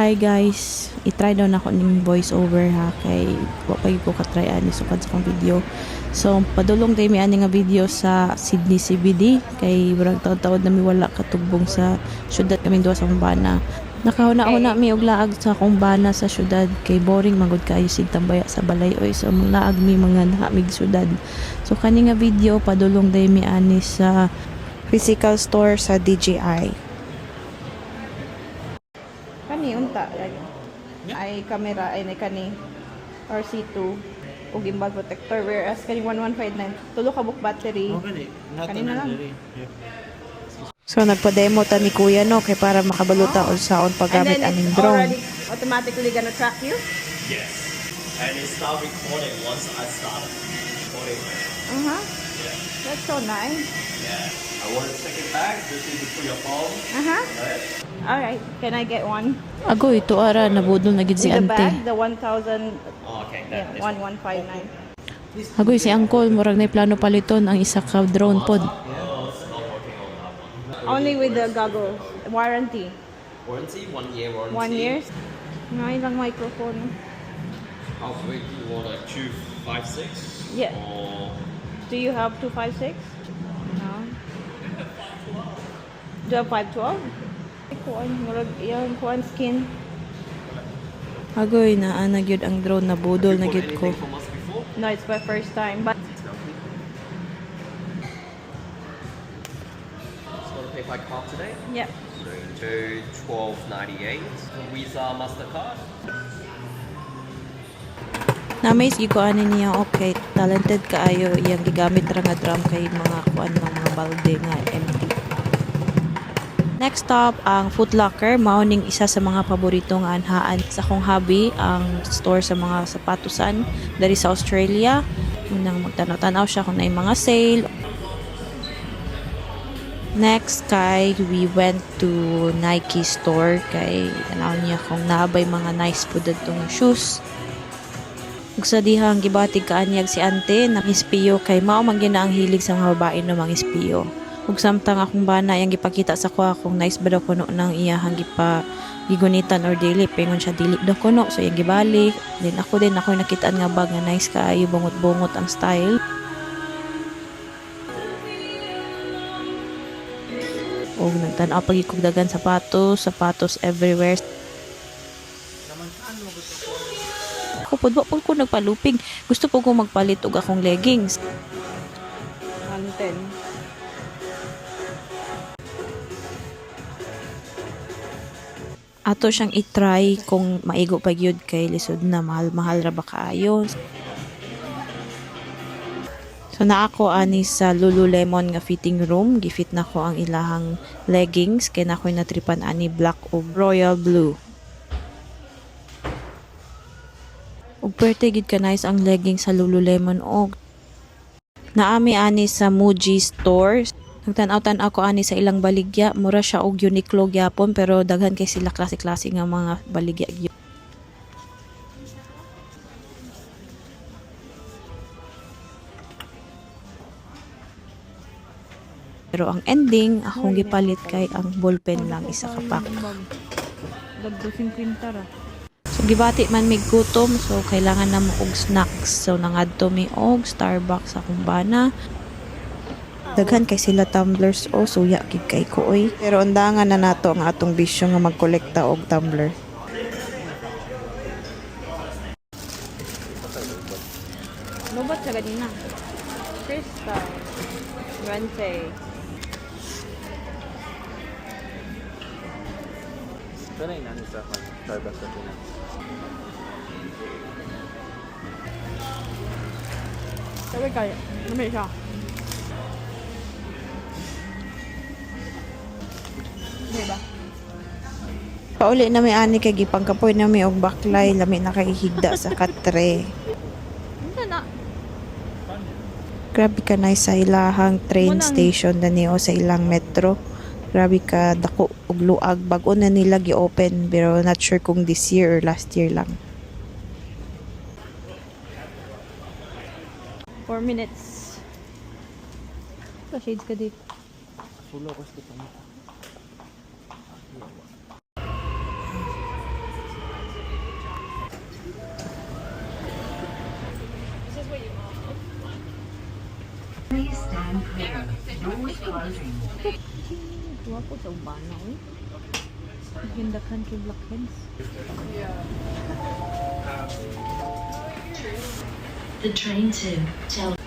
DJI guys, i-try daw na ako ng voice over ha, kay wapay ko katry ani sukad sa kong video. So padulong day mi ani nga video sa Sydney CBD kay murag taud-taud na mi wala katugbong sa syudad kaming duha sa Kumbana. Nakahuna-una mi og laag sa Kumbana sa syudad kay boring magud kaayo sig tambaya sa balay oy, so laag mi mga nahamig syudad. So kani nga video padulong day mi ani sa physical store sa DJI. Kani unta ay camera ay kani RC2 ug gimbal protector, whereas kani 1159 tulo ka book battery. Kani na lang. So nagpa-demo ta ni Kuya no kay para makabaluta unsaon paggamit aning drone. Automatically gonna track you? Yes. And it start recording once I start recording. Yeah. That's so nice. Yeah. I want to take it back. Just need to put your phone. Right? Alright, can I get one? Ago, ito ara, nabudol na gid si With ante. the bag, the 1,000. Oh, okay. Yeah, 1159. Agoy, si Uncle, murag na plano paliton ang isa ka drone pod. Only with the goggles. Warranty. Warranty? 1 year warranty. 1 year? Ngayon lang microphone. How big do you want? Like 256? Yeah. Or... Do you have 256? No. Do you have 512? Kuan, murag iyang kuan skin. Agoy, naana gyud ang drone na budol na gyud ko. From us before? No, it's my first time, but Just want to pay by card today? yeah. So you do 12.98. Visa, Mastercard. Na-amaze gyud ko ani niya, okay, talented kaayo iyang gigamit ra nga drum kay mga kuan ng mga balde nga empty. Next stop, ang Foot Locker. Mao ning isa sa mga paborito nga anhaan sa kong hobby, ang store sa mga sapatusan dari sa Australia. Unang magtanaw-tanaw siya kung may mga sale. Next kay we went to Nike store kay tanaw niya kung naabay mga nice pud adtong shoes. Ug sa dihang gibatig kaanyag si ante na ispiyo kay mao man gyud ang hilig sa mga babae no mga ispiyo. Ug samtang akong bana yang gipakita sa ko akong nice ba daw kuno nang iyahang gigunitan or dili, pengon siya dili daw kuno, so yang gibalik. Then ako nakitaan nga bag nga nice kaayo, bungot-bungot ang style. Og nagtan-aw pag ikugdagan sapatos everywhere. Ako pod wa ko nagpalupig. Gusto po ko magpalit og akong leggings. 110. Ato siyang i-try kung maigo pa gyud kay lisod na mahal ra ba kaayo. So na ako ani sa Lululemon nga fitting room, gifit na ko ang ilahang leggings kay na ko'y natripan ani black o royal blue. Ug perte gid ka nice ang leggings sa Lululemon og naami ani sa Muji store. Nagtan-aw ko ani sa ilang baligya, mura siya og Uniqlo gyapon pero daghan kay sila klase-klase nga mga baligya. Pero ang ending akong gipalit kay ang ballpen lang isa ka pack. Dagdo 50 ra. So gibati man mig gutom, so kailangan na mo og snacks. So nangadto mi og Starbucks sa Kumbana. Daghan kay sila tumblers o suya gid kay ko oy. Pero undangan na nato ang atong bisyo nga magkolekta og tumbler. Lobat sa ganina. Crystal. Rente. Sanay na sa Starbucks na ito. Sabi kayo, namay siya. Diba? Pauli na may ani kay gipangkapoy na may og baklay lami na kay higda sa katre. Grabe ka na sa ilahang train station dani o sa ilang metro. Grabe ka dako og luag bag-o na nila gi-open pero not sure kung this year or last year lang. 4 minutes. Sa shades ka dito. Sulo ko sa Please stand clear. Doors closing. Tuwa ko sa ubana, eh. Hindakan kay Blackheads. The train to Tel